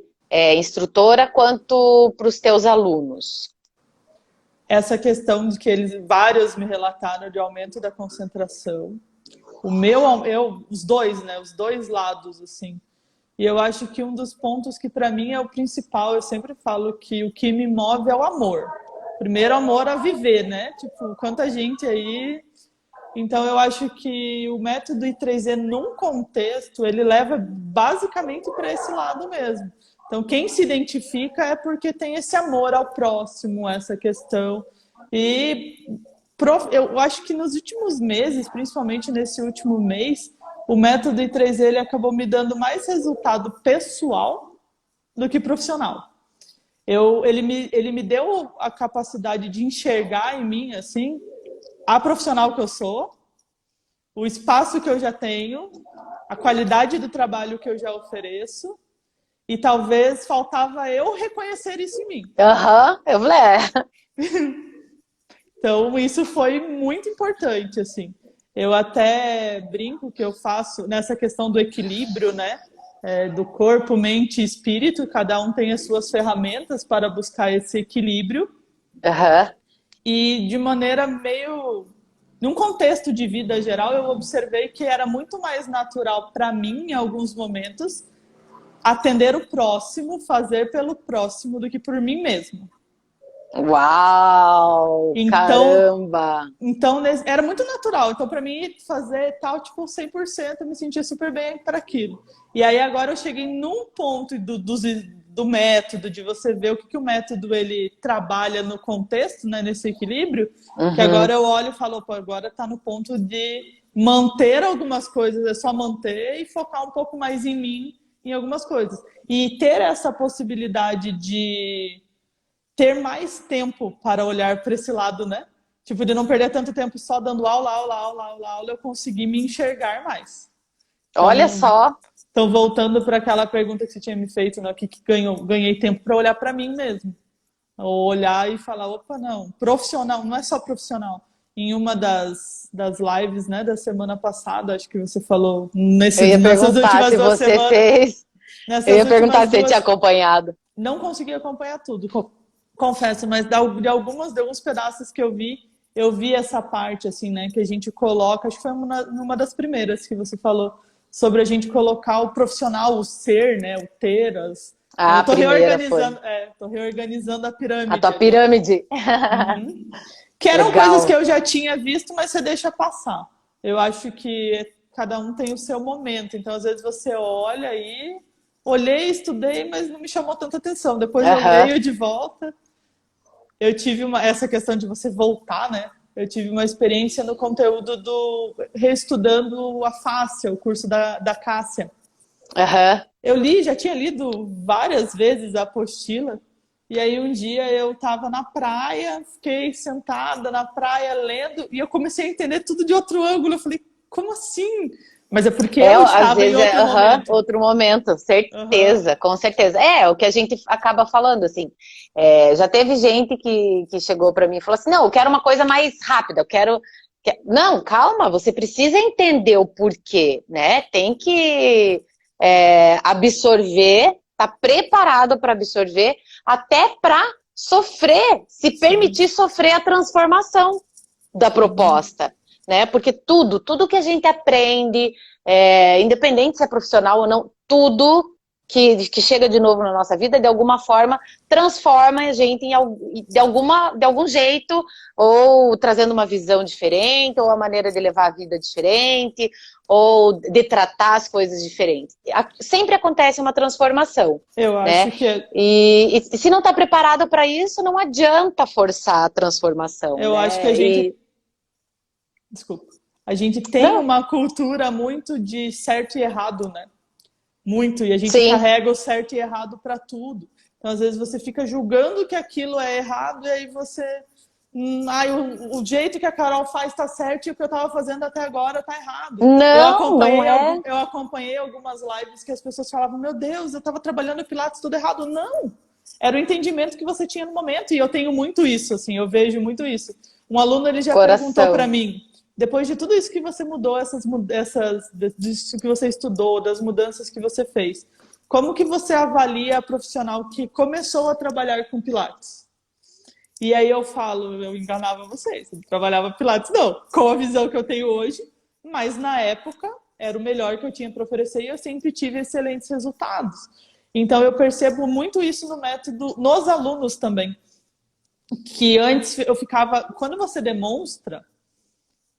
instrutora, quanto para os teus alunos. Essa questão de que vários me relataram de aumento da concentração. Os dois, né? Os dois lados, assim. E eu acho que um dos pontos que para mim é o principal, eu sempre falo que o que me move é o amor. Primeiro, amor a viver, né? Tipo, quanta gente aí... Então, eu acho que o método I3E, num contexto, ele leva basicamente para esse lado mesmo. Então, quem se identifica é porque tem esse amor ao próximo, essa questão. E eu acho que nos últimos meses, principalmente nesse último mês, o método I3E ele acabou me dando mais resultado pessoal do que profissional. Ele me deu a capacidade de enxergar em mim, assim, a profissional que eu sou, o espaço que eu já tenho, a qualidade do trabalho que eu já ofereço, e talvez faltava eu reconhecer isso em mim. Eu falei, Então, isso foi muito importante, assim. Eu até brinco que eu faço nessa questão do equilíbrio, né? Do corpo, mente e espírito, cada um tem as suas ferramentas para buscar esse equilíbrio. E de maneira meio... Num contexto de vida geral, eu observei que era muito mais natural para mim, em alguns momentos, atender o próximo, fazer pelo próximo, do que por mim mesmo. Uau! Caramba! Então, era muito natural. Então, para mim, fazer tal, tipo, 100%, eu me sentia super bem para aquilo. E aí, agora eu cheguei num ponto do método, de você ver o que o método ele trabalha no contexto, né, nesse equilíbrio, que agora eu olho e falo, pô, agora tá no ponto de manter algumas coisas, é só manter e focar um pouco mais em mim, em algumas coisas. E ter essa possibilidade de ter mais tempo para olhar para esse lado, né? Tipo, de não perder tanto tempo só dando aula, eu consegui me enxergar mais. Então, olha só! Então, voltando para aquela pergunta que você tinha me feito, né? Que ganhei tempo para olhar para mim mesmo. Ou olhar e falar, opa, não, profissional, não é só profissional. em uma das lives, né, da semana passada, acho que você falou Eu ia nessas perguntar últimas se duas você semanas. fez. Eu Nessas ia perguntar últimas se você tinha duas, acompanhado. não consegui acompanhar tudo, confesso, mas de alguns pedaços que eu vi essa parte, assim, né, que a gente coloca, acho que foi uma das primeiras que você falou, sobre a gente colocar o profissional, o ser, né, o ter, A eu primeira foi. tô reorganizando a A pirâmide tua ali. pirâmide. Uhum. Que eram coisas que Legal. eu já tinha visto, mas você deixa passar. Eu acho que cada um tem o seu momento. Então, às vezes, você olha e olhei, estudei, mas não me chamou tanta atenção. Depois eu Aham. leio de volta. Eu tive essa questão de você voltar, né? Eu tive uma experiência no conteúdo do reestudando a Fácia, o curso da Cássia. Aham. Já tinha lido várias vezes a apostila, e aí um dia eu estava na praia, fiquei sentada na praia lendo, e eu comecei a entender tudo de outro ângulo. Eu falei, como assim? Mas é porque eu Às estava em vezes outro momento. outro momento, Aham. certeza, com certeza. É o que a gente acaba falando, assim. Já teve gente que chegou para mim e falou assim: não, eu quero uma coisa mais rápida, eu quero. Não, calma, você precisa entender o porquê, né? Tem que absorver, tá preparado para absorver, até para sofrer, se Sim. permitir sofrer a transformação da Uhum. proposta, né? Porque tudo que a gente aprende, independente se é profissional ou não, tudo que chega de novo na nossa vida, de alguma forma, transforma a gente de algum jeito, ou trazendo uma visão diferente, ou a maneira de levar a vida diferente, ou de tratar as coisas diferentes. Sempre acontece uma transformação, Eu né? acho que E se não está preparado para isso, não adianta forçar a transformação, eu acho que a né? gente, desculpa, a gente tem Não, uma cultura muito de certo e errado, né? Muito, e a gente sim, carrega o certo e errado para tudo. Então, às vezes, você fica julgando que aquilo é errado, e aí você. O jeito que a Carol faz está certo e o que eu estava fazendo até agora está errado. não é. Eu acompanhei algumas lives que as pessoas falavam: Meu Deus, eu estava trabalhando Pilates tudo errado. Não! Era o entendimento que você tinha no momento, e eu tenho muito isso, assim, eu vejo muito isso. Um aluno ele já perguntou para Coração. mim: depois de tudo isso que você mudou, disso que você estudou, das mudanças que você fez, como que você avalia a profissional que começou a trabalhar com Pilates? E aí eu falo, eu enganava vocês, eu não trabalhava Pilates não, com a visão que eu tenho hoje, mas na época era o melhor que eu tinha para oferecer e eu sempre tive excelentes resultados. Então eu percebo muito isso no método, nos alunos também, que antes eu ficava, quando você demonstra,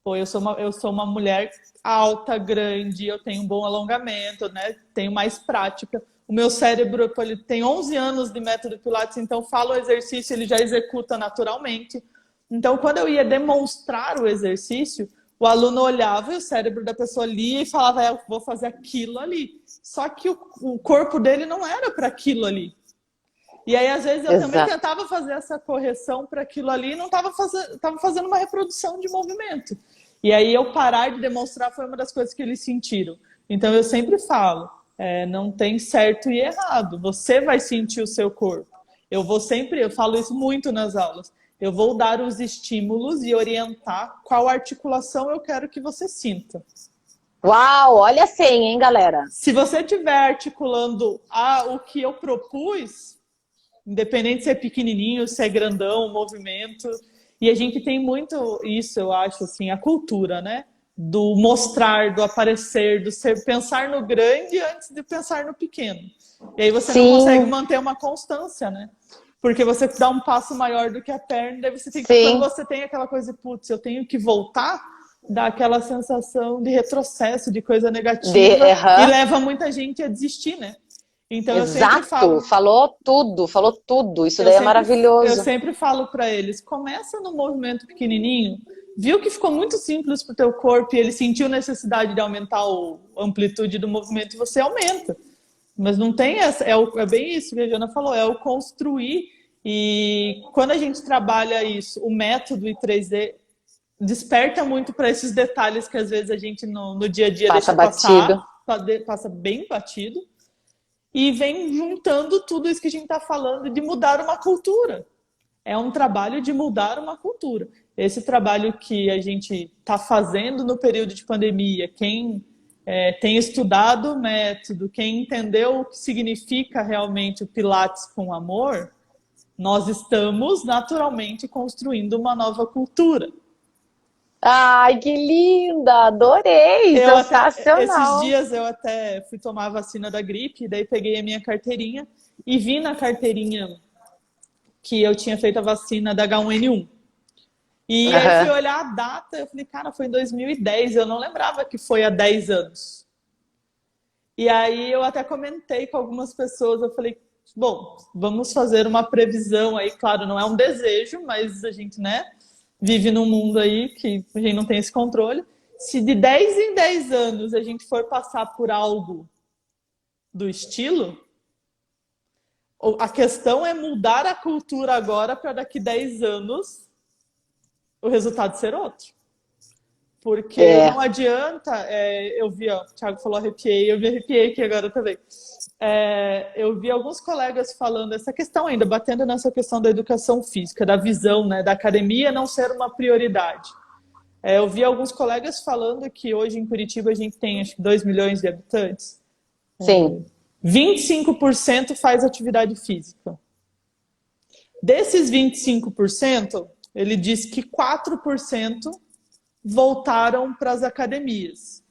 pô, eu sou uma mulher alta, grande, eu tenho um bom alongamento, né? Tenho mais prática. O meu cérebro, pô, ele tem 11 anos de método Pilates, então falo o exercício, ele já executa naturalmente. Então, quando eu ia demonstrar o exercício, o aluno olhava e o cérebro da pessoa lia e falava, eu vou fazer aquilo ali. Só que o corpo dele não era para aquilo ali. E aí, às vezes, eu também Exato. tentava fazer essa correção para aquilo ali e não estava fazendo uma reprodução de movimento. E aí, eu parar de demonstrar foi uma das coisas que eles sentiram. Então, eu sempre falo, não tem certo e errado. Você vai sentir o seu corpo. Eu falo isso muito nas aulas. Eu vou dar os estímulos e orientar qual articulação eu quero que você sinta. Uau, olha a senha, hein, galera? Se você estiver articulando o que eu propus, independente se é pequenininho, se é grandão, o movimento. E a gente tem muito isso, eu acho, assim, a cultura, né? Do mostrar, do aparecer, do ser, pensar no grande antes de pensar no pequeno. E aí você não consegue Sim, manter uma constância, né? Porque você dá um passo maior do que a perna, daí você tem que, quando sim. você tem aquela coisa, putz, eu tenho que voltar, dá aquela sensação de retrocesso, de coisa negativa, e Aham. leva muita gente a desistir, né? Então eu sempre Exato, falo, falou tudo, falou tudo. Isso eu daí é sempre, eu maravilhoso. sempre falo para eles, começa no movimento pequenininho, viu que ficou muito simples para o teu corpo e ele sentiu necessidade de aumentar a amplitude do movimento, você aumenta. Mas não tem essa, é bem isso que a Jana falou, é o construir. E quando a gente trabalha isso, o método e 3D desperta muito para esses detalhes que às vezes a gente no dia a dia Passa deixa passar, batido. passa bem batido e vem juntando tudo isso que a gente está falando de mudar uma cultura. É um trabalho de mudar uma cultura. esse trabalho que a gente está fazendo no período de pandemia, quem tem estudado o método, quem entendeu o que significa realmente o Pilates com amor, nós estamos naturalmente construindo uma nova cultura. Ai, que linda! Adorei! Esses Sensacional! dias eu até fui tomar a vacina da gripe, daí peguei a minha carteirinha e vi na carteirinha que eu tinha feito a vacina da H1N1. E aí fui Aham. olhar a data, eu falei, cara, foi em 2010, eu não lembrava que foi há 10 anos. E aí eu até comentei com algumas pessoas, eu falei, bom, vamos fazer uma previsão aí, claro, não é um desejo, mas a gente, né, vive num mundo aí que a gente não tem esse controle. Se de 10 em 10 anos a gente for passar por algo do estilo, a questão é mudar a cultura agora para daqui 10 anos o resultado ser outro. Porque não É, adianta, eu vi, ó, o Thiago falou arrepiei, eu me arrepiei aqui agora também. Eu vi alguns colegas falando essa questão ainda, batendo nessa questão da educação física, da visão, né, da academia não ser uma prioridade. Eu vi alguns colegas falando que hoje em Curitiba a gente tem acho que 2 milhões de habitantes. sim. 25% faz atividade física. Desses 25%, ele diz que 4% voltaram para as academias.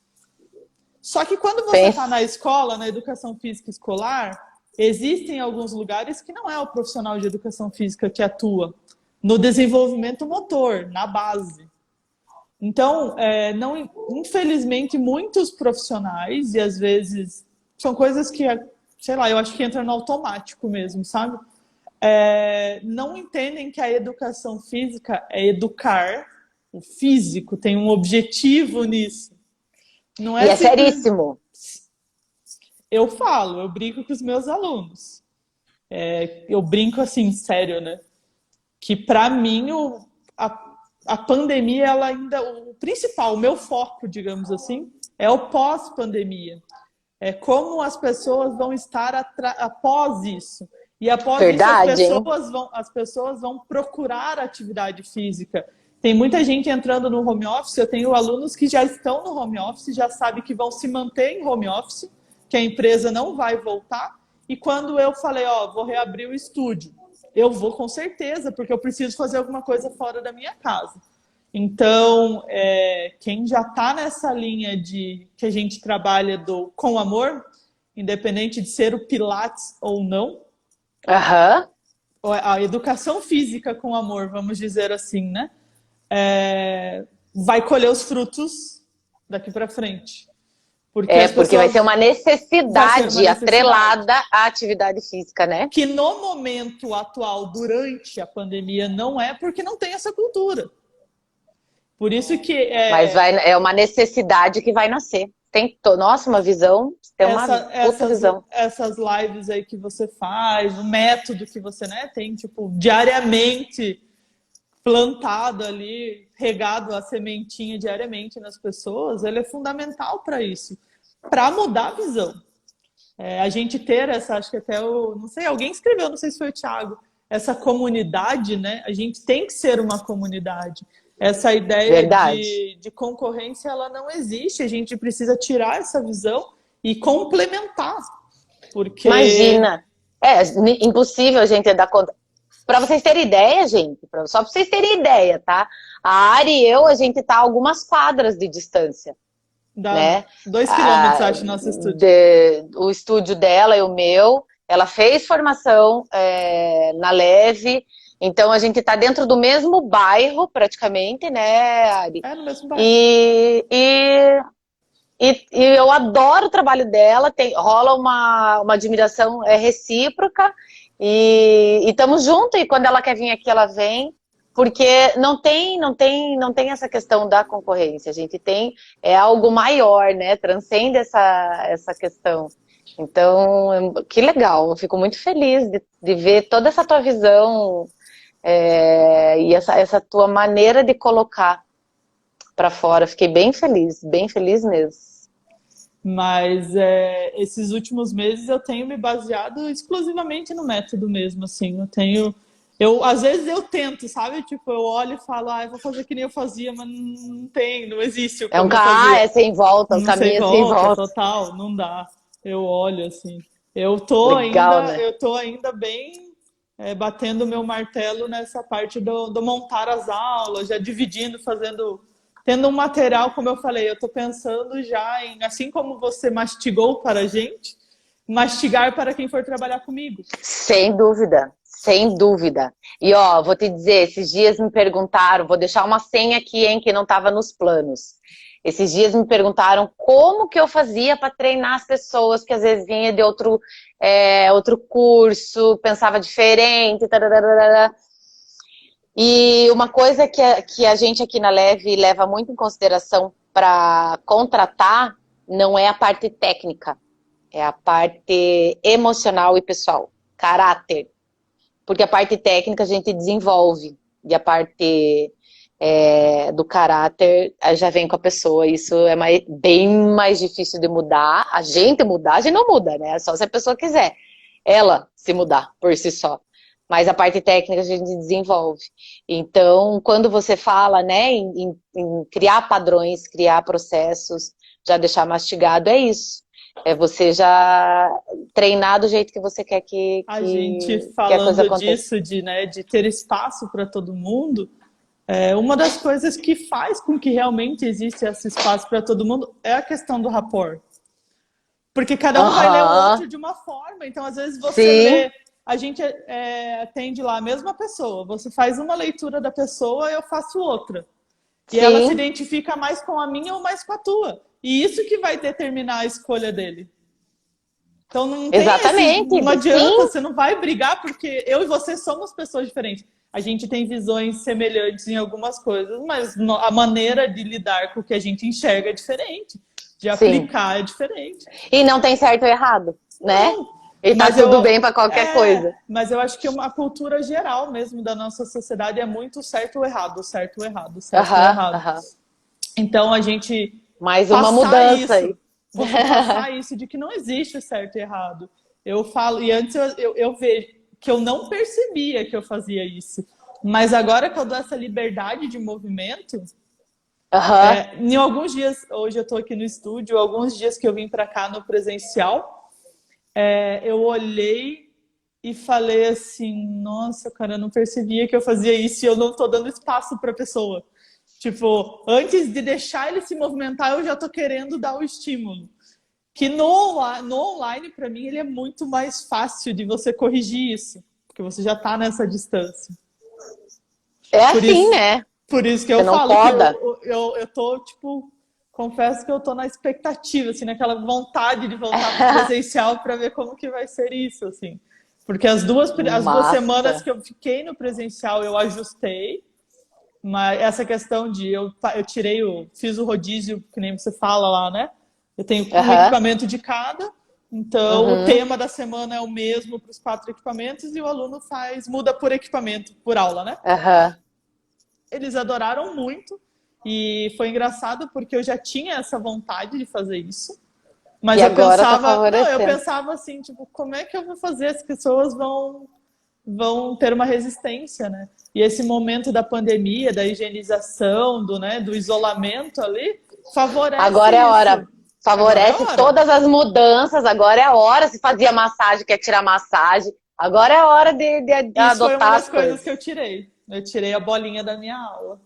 Só que quando você está na escola, na educação física escolar, existem alguns lugares que não é o profissional de educação física que atua no desenvolvimento motor, na base. Então, não, infelizmente, muitos profissionais, e às vezes são coisas que, sei lá, eu acho que entra no automático mesmo, sabe? Não entendem que a educação física é educar o físico, tem um objetivo nisso. Não E é é simplesmente. seríssimo. Eu brinco com os meus alunos. Eu brinco assim, sério, né? Que para mim a pandemia, ela ainda. O principal, o meu foco, digamos assim, é o pós-pandemia. É como as pessoas vão estar após isso. E após isso, Verdade, hein? as pessoas vão procurar atividade física. Tem muita gente entrando no home office. Eu tenho alunos que já estão no home office, já sabem que vão se manter em home office, que a empresa não vai voltar. E quando eu falei, ó, vou reabrir o estúdio, eu vou com certeza, porque eu preciso fazer alguma coisa fora da minha casa. Então, quem já está nessa linha de que a gente trabalha com amor, independente de ser o Pilates ou não, Aham. a educação física com amor, vamos dizer assim, né? Vai colher os frutos daqui para frente. Porque as Porque vai pessoas. ser uma Vai ser uma necessidade necessidade. atrelada à atividade física, né? Que no momento atual, durante a pandemia, não é porque não tem essa cultura. Por isso que Mas é uma necessidade que vai nascer. Nossa, uma visão, tem uma puta visão. essas lives aí que você faz, o método que você, né, tem, tipo, diariamente plantado ali, regado a sementinha diariamente nas pessoas, ele é fundamental para isso, para mudar a visão. A gente ter essa, acho que até não sei, alguém escreveu, não sei se foi o Thiago, essa comunidade, né? A gente tem que ser uma comunidade. Essa ideia Verdade. de concorrência, ela não existe. A gente precisa tirar essa visão e complementar. Porque... Imagina. Impossível a gente dar conta. Para vocês terem ideia, gente, só para vocês terem ideia, tá? A Ari e eu, a gente tá a algumas quadras de distância, dá né? 2 quilômetros, acho, nosso estúdio. O estúdio dela e o meu, ela fez formação na Leve, então a gente tá dentro do mesmo bairro, praticamente, né, Ari? No mesmo bairro. E eu adoro o trabalho dela, rola uma admiração recíproca, e estamos juntos, e quando ela quer vir aqui, ela vem, porque não tem essa questão da concorrência, a gente tem algo maior, né? Transcende essa questão. Então, que legal, eu fico muito feliz de ver toda essa tua visão e essa tua maneira de colocar para fora. Fiquei bem feliz mesmo. Mas esses últimos meses eu tenho me baseado exclusivamente no método mesmo, assim. Eu tenho Às vezes eu tento, sabe? Tipo, eu olho e falo, eu vou fazer que nem eu fazia, mas não tem, não existe o como eu fazia. É sem volta, o Não sei caminho é sem volta, volta. total, não dá. Eu olho assim. Legal, né? Eu tô ainda bem batendo o meu martelo nessa parte do montar as aulas, já dividindo, fazendo, tendo um material, como eu falei, eu tô pensando já em, assim como você mastigou para a gente, mastigar para quem for trabalhar comigo. Sem dúvida, sem dúvida. E ó, vou te dizer, esses dias me perguntaram, vou deixar uma senha aqui, hein, que não estava nos planos. Esses dias me perguntaram como que eu fazia para treinar as pessoas, que às vezes vinha de outro curso, pensava diferente, tararara. E uma coisa que a gente aqui na Leve leva muito em consideração para contratar não é a parte técnica, é a parte emocional e pessoal, caráter. Porque a parte técnica a gente desenvolve e a parte do caráter já vem com a pessoa. Isso é bem mais difícil de mudar. A gente não muda, né? Só se a pessoa quiser ela se mudar por si só. Mas a parte técnica a gente desenvolve. Então, quando você fala, né, em criar padrões, criar processos, já deixar mastigado, é isso. É você já treinar do jeito que você quer A gente que a coisa falando aconteça. disso, de ter espaço para todo mundo, uma das coisas que faz com que realmente exista esse espaço para todo mundo é a questão do rapport. Porque cada um vai ler o Aham, outro de uma forma. Então, às vezes, você sim, lê, a gente atende lá a mesma pessoa. Você faz uma leitura da pessoa, eu faço outra. E ela se sim, identifica mais com a minha ou mais com a tua. E isso que vai determinar a escolha dele. Então não tem exatamente, não adianta, sim, você não vai brigar porque eu e você somos pessoas diferentes. A gente tem visões semelhantes em algumas coisas, mas a maneira de lidar com o que a gente enxerga é diferente, de sim. aplicar é diferente. E não tem certo ou errado, né? Não, E tá mas tudo bem para qualquer coisa. mas eu acho que uma cultura geral mesmo da nossa sociedade é muito certo ou errado, certo ou errado, certo ou Aham, errado. aham. Então a gente Mais uma passar mudança isso, aí. você passar isso de que não existe o certo e errado. Eu falo, e antes eu vejo que eu não percebia que eu fazia isso. Mas agora que eu dou essa liberdade de movimento, Aham, em alguns dias, hoje eu estou aqui no estúdio, alguns dias que eu vim para cá no presencial, eu olhei e falei assim, nossa, cara, eu não percebia que eu fazia isso e eu não estou dando espaço para a pessoa. Tipo, antes de deixar ele se movimentar, eu já tô querendo dar o estímulo. Que no online, para mim, ele é muito mais fácil de você corrigir isso, porque você já tá nessa distância. é Por assim, isso, né? por isso que Você eu não falo que poda. eu tô, tipo, confesso que eu tô na expectativa, assim, naquela vontade de voltar pro presencial para ver como que vai ser isso, assim. Porque as duas semanas Massa. que eu fiquei no presencial, eu ajustei, mas essa questão de eu tirei fiz o rodízio, que nem você fala lá, né? Eu tenho um Aham, equipamento de cada, então o uhum, tema da semana é o mesmo para os 4 equipamentos e o aluno muda por equipamento, por aula, né? aham. Eles adoraram muito e foi engraçado porque eu já tinha essa vontade de fazer isso, E mas agora tá eu favorecendo. pensava assim, tipo, como é que eu vou fazer? As pessoas vão ter uma resistência, né? E esse momento da pandemia, da higienização, do isolamento ali, favorece Agora é a hora. isso. Agora é a Favorece hora. todas as mudanças. Agora é a hora. Se fazia massagem, quer tirar massagem. Agora é a hora de Isso foi uma adotar as das coisas que coisas. eu tirei. Eu tirei a bolinha da minha aula.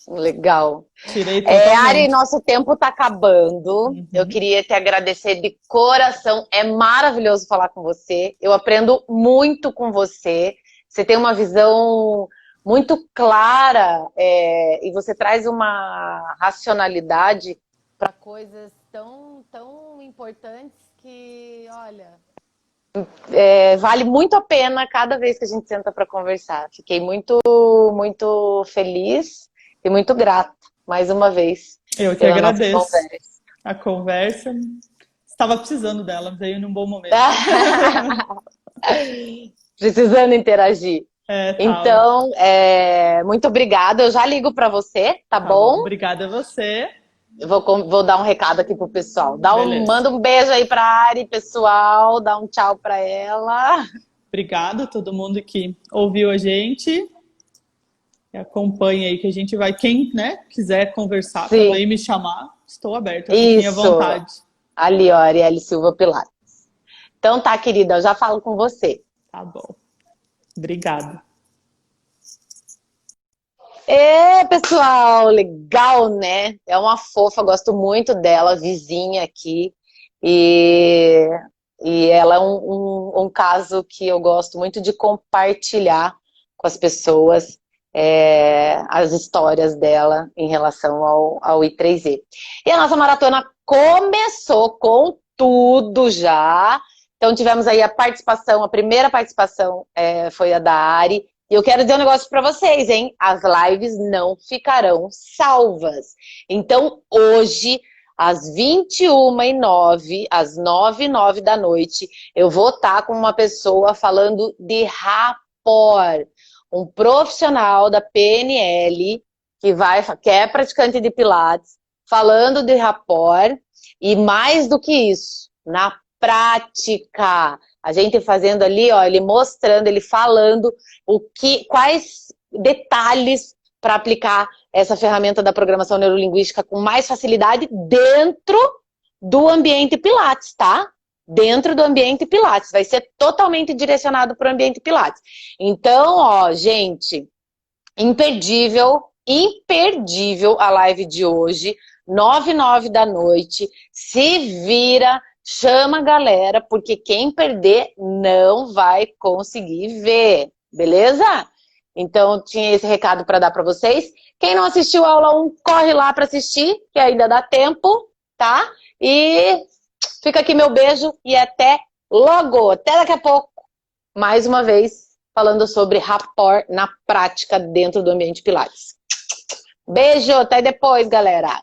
Legal. Tirei Ari, totalmente. nosso tempo está acabando. Eu Uhum. queria te agradecer de coração. É maravilhoso falar com você. Eu aprendo muito com você. Você tem uma visão muito clara, e você traz uma racionalidade para coisas tão importantes que, olha, vale muito a pena cada vez que a gente senta para conversar. Fiquei muito feliz e muito grata, mais uma vez, Eu que pela nossa agradeço conversa. a conversa. Estava precisando dela, veio num bom momento. Precisando interagir. Tava. Então, muito obrigada. Eu já ligo para você, tá Tá bom. bom? Obrigada a você. Eu vou dar um recado aqui pro pessoal. Beleza. Manda um beijo aí pra Ari, pessoal. Dá um tchau pra ela. Obrigada a todo mundo que ouviu a gente. E acompanha aí que a gente vai. Quem, né, quiser conversar Sim, também, me chamar, estou aberta, fiquem à isso. vontade. Ali, ó, Arielle Silva Pilates. Então tá, querida, eu já falo com você. Tá bom. Obrigada. Pessoal, legal, né? É uma fofa, gosto muito dela, vizinha aqui. E, e ela é um caso que eu gosto muito de compartilhar com as pessoas as histórias dela em relação ao I3E. E a nossa maratona começou com tudo já. Então tivemos aí a participação, a primeira participação foi a da Ari. E eu quero dizer um negócio para vocês, hein? As lives não ficarão salvas. Então, hoje, às 21h09, às 9h09 da noite, eu vou estar com uma pessoa falando de rapport. Um profissional da PNL que é praticante de Pilates, falando de rapport. E mais do que isso, na prática. A gente fazendo ali, ó, ele mostrando, ele falando quais detalhes para aplicar essa ferramenta da programação neurolinguística com mais facilidade dentro do ambiente Pilates, tá? Dentro do ambiente Pilates. Vai ser totalmente direcionado para o ambiente Pilates. Então, ó, gente, imperdível a live de hoje, 9h09 da noite. Se vira, chama a galera, porque quem perder não vai conseguir ver, beleza? Então, tinha esse recado para dar para vocês. Quem não assistiu a aula 1, corre lá para assistir, que ainda dá tempo, tá? E fica aqui meu beijo e até logo, até daqui a pouco. Mais uma vez, falando sobre rapport na prática dentro do ambiente Pilates. Beijo, até depois, galera!